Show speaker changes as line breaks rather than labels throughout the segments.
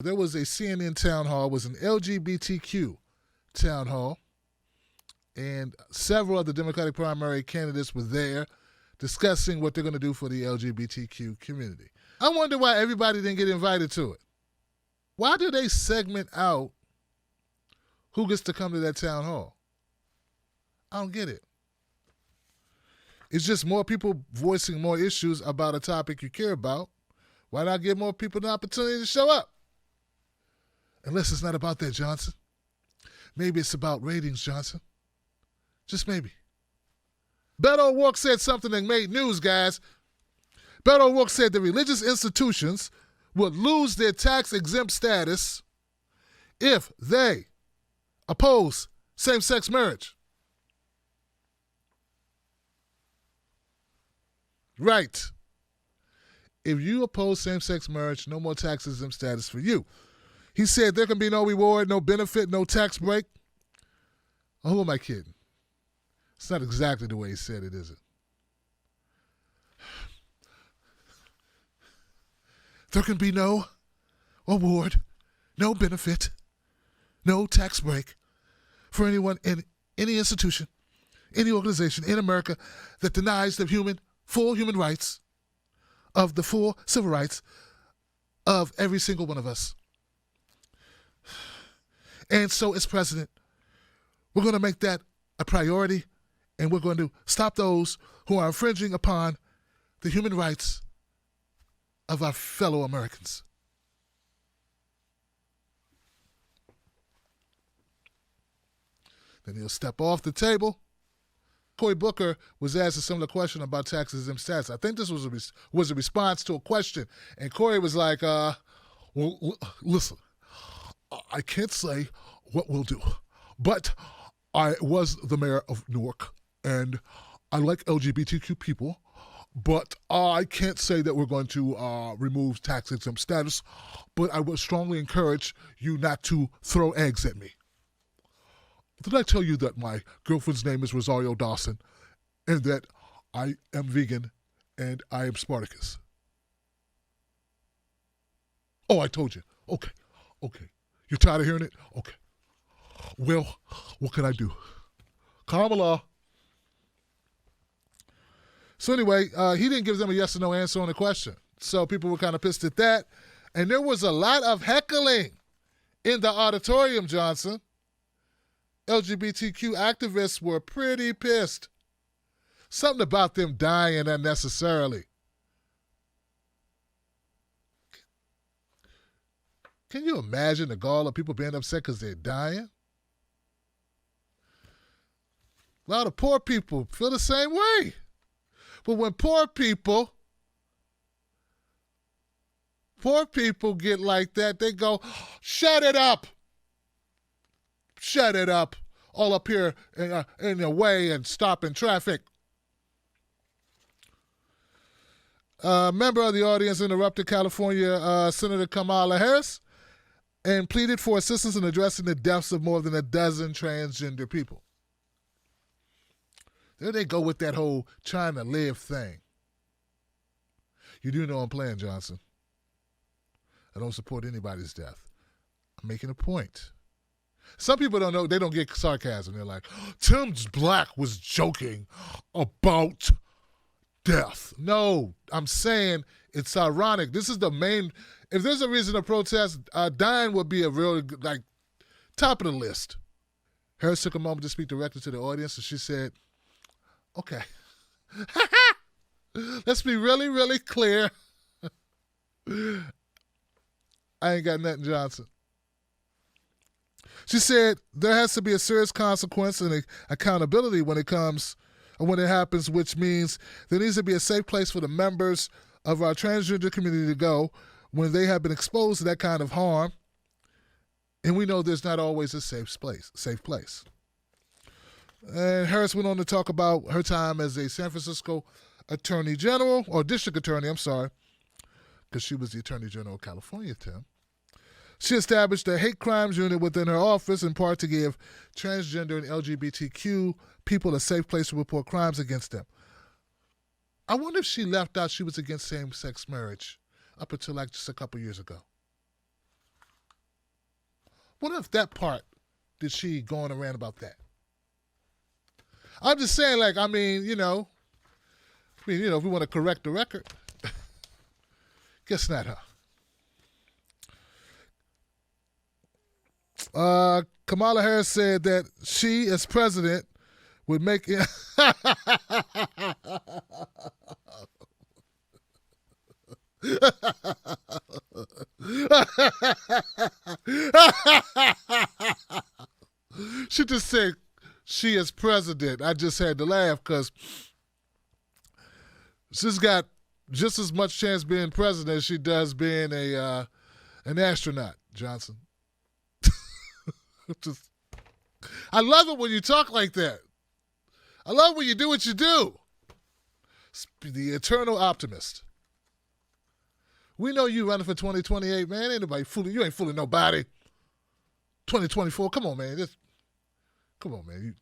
There was a CNN town hall, it was an LGBTQ town hall, and several of the Democratic primary candidates were there discussing what they're going to do for the LGBTQ community. I wonder why everybody didn't get invited to it. Why do they segment out who gets to come to that town hall? I don't get it. It's just more people voicing more issues about a topic you care about. Why not give more people the opportunity to show up? Unless it's not about that, Johnson. Maybe it's about ratings, Johnson. Just maybe. Beto O'Rourke said something that made news, guys. Beto O'Rourke said the religious institutions would lose their tax-exempt status if they oppose same-sex marriage. Right. If you oppose same-sex marriage, no more tax-exempt status for you. He said there can be no reward, no benefit, no tax break. Oh, who am I kidding? It's not exactly the way he said it, is it? There can be no award, no benefit, no tax break for anyone in any institution, any organization in America that denies the full human rights of the full civil rights of every single one of us. And so, as president, we're going to make that a priority, and we're going to stop those who are infringing upon the human rights of our fellow Americans. Then he'll step off the table. Cory Booker was asked a similar question about tax-exempt status. I think this was a response to a question, and Cory was like, well, listen, I can't say what we'll do, but I was the mayor of Newark, and I like LGBTQ people, but I can't say that we're going to remove tax-exempt status, but I would strongly encourage you not to throw eggs at me. Did I tell you that my girlfriend's name is Rosario Dawson and that I am vegan and I am Spartacus? Oh, I told you. Okay. You're tired of hearing it? Okay. Well, what can I do? Kamala. So anyway, he didn't give them a yes or no answer on the question. So people were kind of pissed at that. And there was a lot of heckling in the auditorium, Johnson. LGBTQ activists were pretty pissed. Something about them dying unnecessarily. Can you imagine the gall of people being upset because they're dying? A lot of poor people feel the same way. But when poor people get like that, they go, shut it up. Shut it up. All up here in the way and stopping traffic. A member of the audience interrupted California Senator Kamala Harris and pleaded for assistance in addressing the deaths of more than a dozen transgender people. There they go with that whole trying to live thing. You do know I'm playing, Johnson. I don't support anybody's death. I'm making a point. Some people don't know, they don't get sarcasm. They're like, Tim Black was joking about death. No, I'm saying it's ironic. This is the main, if there's a reason to protest, dying would be a real, top of the list. Harris took a moment to speak directly to the audience, and she said, okay. Let's be really, really clear. I ain't got nothing, Johnson. She said there has to be a serious consequence and accountability when it happens, which means there needs to be a safe place for the members of our transgender community to go when they have been exposed to that kind of harm. And we know there's not always a safe place. And Harris went on to talk about her time as a San Francisco Attorney General, or District Attorney, because she was the Attorney General of California, Tim. She established a hate crimes unit within her office, in part to give transgender and LGBTQ people a safe place to report crimes against them. I wonder if she left out she was against same-sex marriage up until just a couple years ago. What if that part did she go on and rant about that? I'm just saying, like, if we want to correct the record, guess not, huh? Kamala Harris said that she, as president, would make it. She just said she as president. I just had to laugh because she's got just as much chance being president as she does being an astronaut, Johnson. I love it when you talk like that. I love when you do what you do. The eternal optimist. We know you running for 2028, man. Ain't nobody fooling you. Ain't fooling nobody. 2024. Come on, man. Come on, man.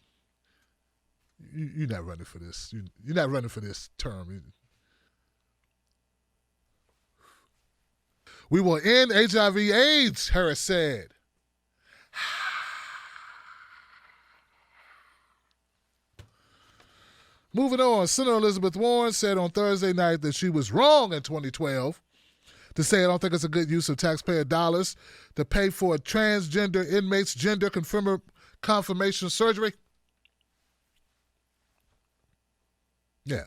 You're not running for this. You're not running for this term. We will end HIV/AIDS, Harris said. Moving on, Senator Elizabeth Warren said on Thursday night that she was wrong in 2012 to say I don't think it's a good use of taxpayer dollars to pay for a transgender inmate's gender confirmation surgery. Yeah.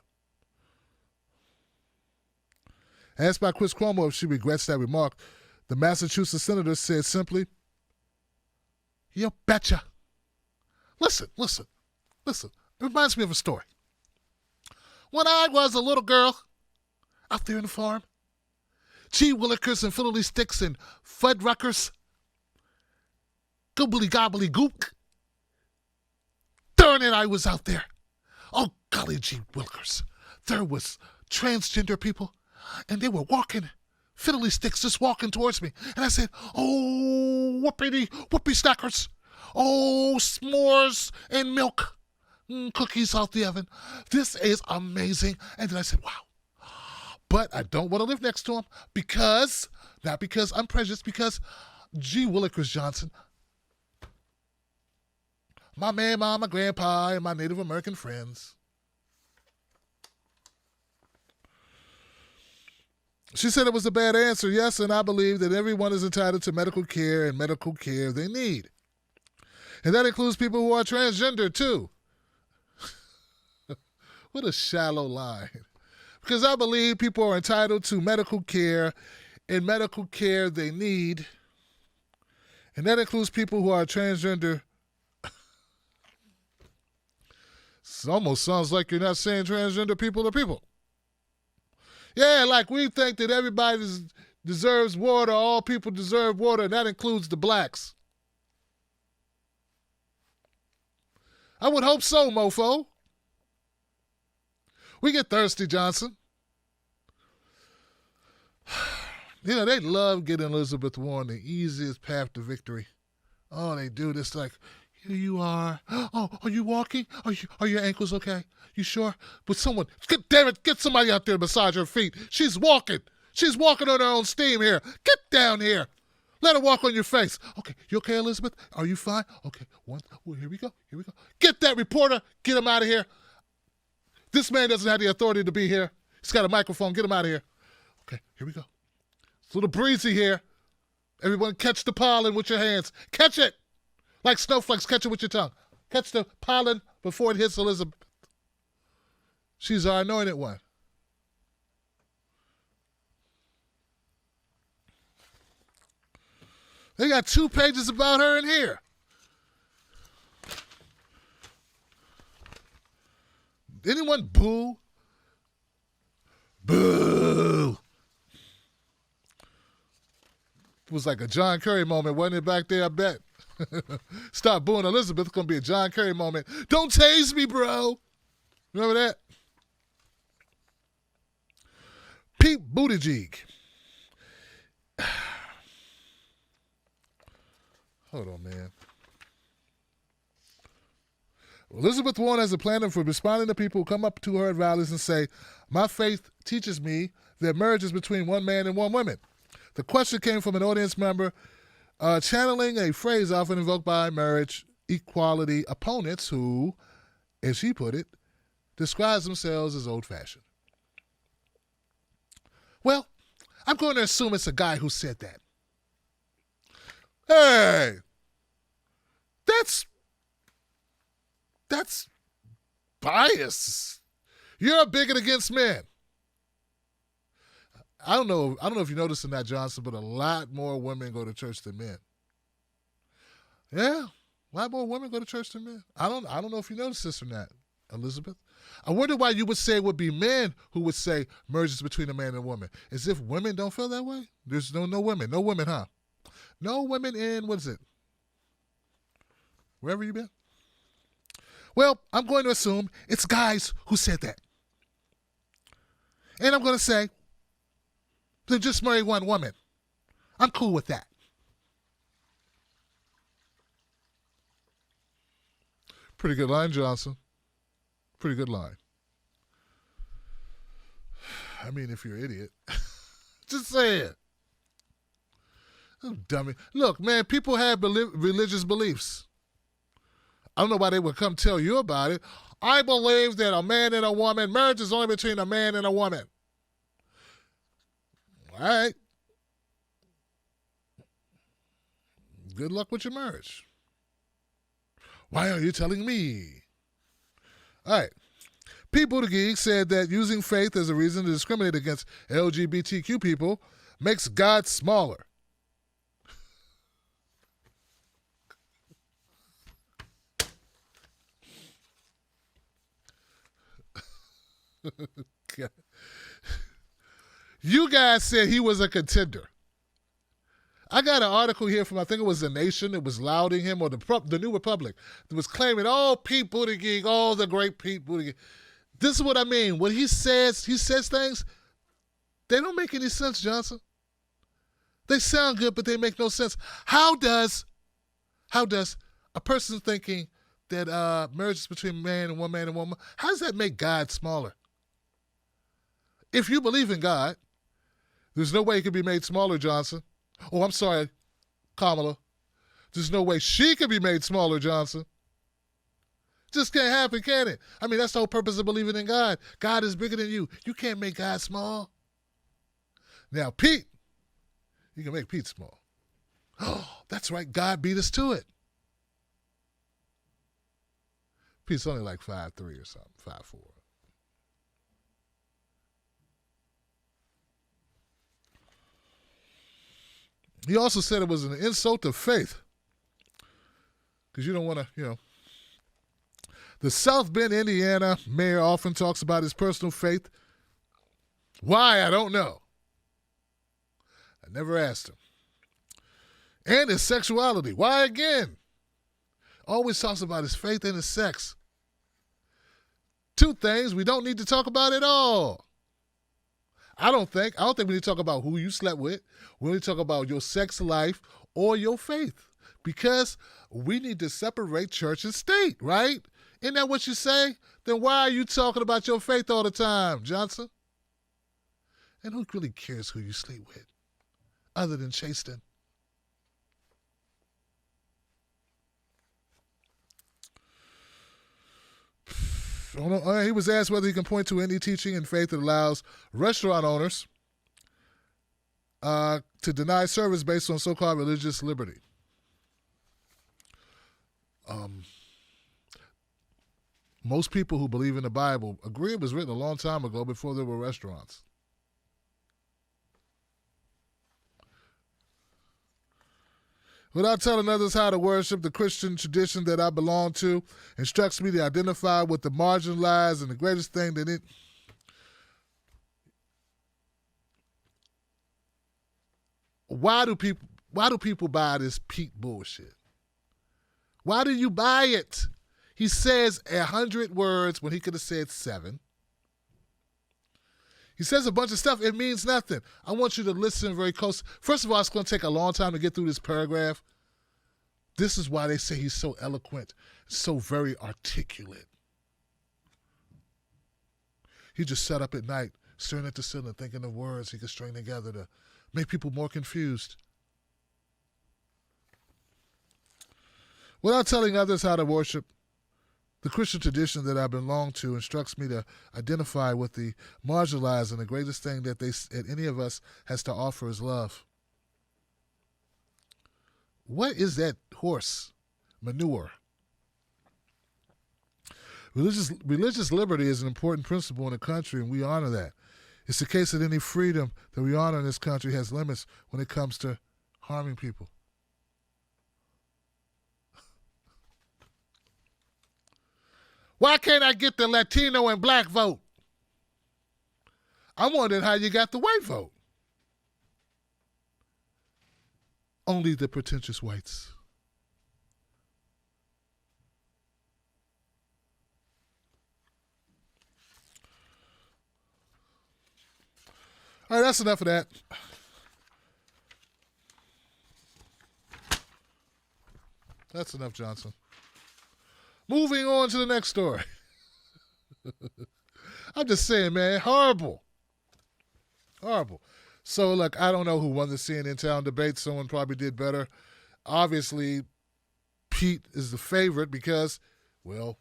Asked by Chris Cuomo if she regrets that remark, the Massachusetts senator said simply, "You betcha." Listen. It reminds me of a story. When I was a little girl out there in the farm, gee willikers and fiddly sticks and Fuddruckers, goobly gobbly gook. Darn it, I was out there. Oh, golly gee willikers. There was transgender people, and they were walking, fiddly sticks just walking towards me. And I said, oh, whoopie stackers. Oh, s'mores and milk. Cookies out the oven. This is amazing. And then I said, wow. But I don't want to live next to him not because I'm prejudiced, because gee willikers Johnson, my man, mama, grandpa, and my Native American friends. She said it was a bad answer. Yes, and I believe that everyone is entitled to medical care and medical care they need. And that includes people who are transgender, too. What a shallow line. Because I believe people are entitled to medical care and medical care they need. And that includes people who are transgender. It almost sounds like you're not saying transgender people are people. Yeah, like we think that everybody deserves water, all people deserve water, and that includes the blacks. I would hope so, mofo. We get thirsty, Johnson. They love getting Elizabeth Warren the easiest path to victory. Oh, they do this like, here you are. Oh, are you walking? Are your ankles okay? You sure? But someone, get somebody out there to massage her feet. She's walking. She's walking on her own steam here. Get down here. Let her walk on your face. Okay, you okay, Elizabeth? Are you fine? Okay, here we go. Get that reporter. Get him out of here. This man doesn't have the authority to be here. He's got a microphone. Get him out of here. Okay, here we go. It's a little breezy here. Everyone catch the pollen with your hands. Catch it. Like snowflakes, catch it with your tongue. Catch the pollen before it hits Elizabeth. She's our anointed one. They got 2 pages about her in here. Anyone boo? Boo! It was like a John Kerry moment, wasn't it, back there, I bet? Stop booing Elizabeth. It's going to be a John Kerry moment. Don't tase me, bro. Remember that? Pete Buttigieg. Hold on, man. Elizabeth Warren has a plan for responding to people who come up to her at rallies and say, my faith teaches me that marriage is between one man and one woman. The question came from an audience member channeling a phrase often invoked by marriage equality opponents who, as she put it, describes themselves as old-fashioned. Well, I'm going to assume it's a guy who said that. Hey, that's bias. You're a bigot against men. I don't know if you noticed in that, Johnson, but a lot more women go to church than men. Yeah, a lot more women go to church than men. I don't know if you noticed this or not, Elizabeth. I wonder why you would say it would be men who would say marriage is between a man and a woman. As if women don't feel that way? There's no women. No women, huh? No women in, what is it? Wherever you been? Well, I'm going to assume it's guys who said that. And I'm going to say, then just marry one woman. I'm cool with that. Pretty good line, Johnson. Pretty good line. I mean, if you're an idiot. Just say it. Oh, dummy. Look, man, people have religious beliefs. I don't know why they would come tell you about it. I believe that a man and a woman, marriage is only between a man and a woman. All right. Good luck with your marriage. Why are you telling me? All right. Pete Buttigieg said that using faith as a reason to discriminate against LGBTQ people makes God smaller. You guys said he was a contender. I got an article here from, I think it was The Nation. It was lauding him, or the New Republic. It was claiming, oh, Pete Buttigieg, oh, the great Pete Buttigieg. This is what I mean. When he says things, they don't make any sense, Johnson. They sound good, but they make no sense. How does a person thinking that marriage is between a man and woman, how does that make God smaller? If you believe in God, there's no way it could be made smaller, Johnson. Oh, I'm sorry, Kamala. There's no way she could be made smaller, Johnson. Just can't happen, can it? I mean, that's the whole purpose of believing in God. God is bigger than you. You can't make God small. Now, Pete, you can make Pete small. Oh, that's right. God beat us to it. Pete's only like 5'3" or something, 5'4". He also said it was an insult to faith. Because you don't want to, The South Bend, Indiana mayor often talks about his personal faith. Why? I don't know. I never asked him. And his sexuality. Why again? Always talks about his faith and his sex. Two things we don't need to talk about at all. I don't think we need to talk about who you slept with. We need to talk about your sex life or your faith. Because we need to separate church and state, right? Isn't that what you say? Then why are you talking about your faith all the time, Johnson? And who really cares who you sleep with, other than Chasten? He was asked whether he can point to any teaching in faith that allows restaurant owners to deny service based on so-called religious liberty. Most people who believe in the Bible agree it was written a long time ago before there were restaurants. Without telling others how to worship, the Christian tradition that I belong to instructs me to identify with the marginalized, and the greatest thing that it... Why do people buy this Pete bullshit? Why do you buy it? He says 100 words when he could have said 7. He says a bunch of stuff. It means nothing. I want you to listen very close. First of all, it's going to take a long time to get through this paragraph. This is why they say he's so eloquent, so very articulate. He just sat up at night, staring at the ceiling, thinking of words he could string together to make people more confused. Without telling others how to worship, the Christian tradition that I belong to instructs me to identify with the marginalized, and the greatest thing that any of us has to offer is love. What is that horse? Manure. Religious liberty is an important principle in the country, and we honor that. It's the case that any freedom that we honor in this country has limits when it comes to harming people. Why can't I get the Latino and black vote? I'm wondering how you got the white vote. Only the pretentious whites. All right, that's enough of that. That's enough, Johnson. Moving on to the next story. I'm just saying, man, horrible. Horrible. So, look, I don't know who won the CNN Town debate. Someone probably did better. Obviously, Pete is the favorite because, well,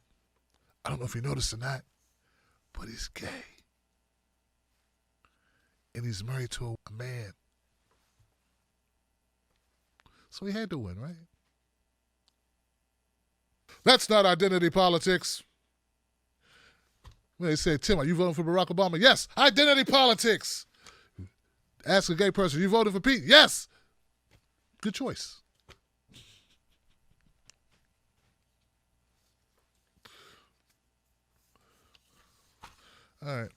I don't know if you noticed or not, but he's gay. And he's married to a man. So he had to win, right? That's not identity politics. When they say, Tim, are you voting for Barack Obama? Yes, identity politics. Ask a gay person, you voted for Pete? Yes. Good choice. All right.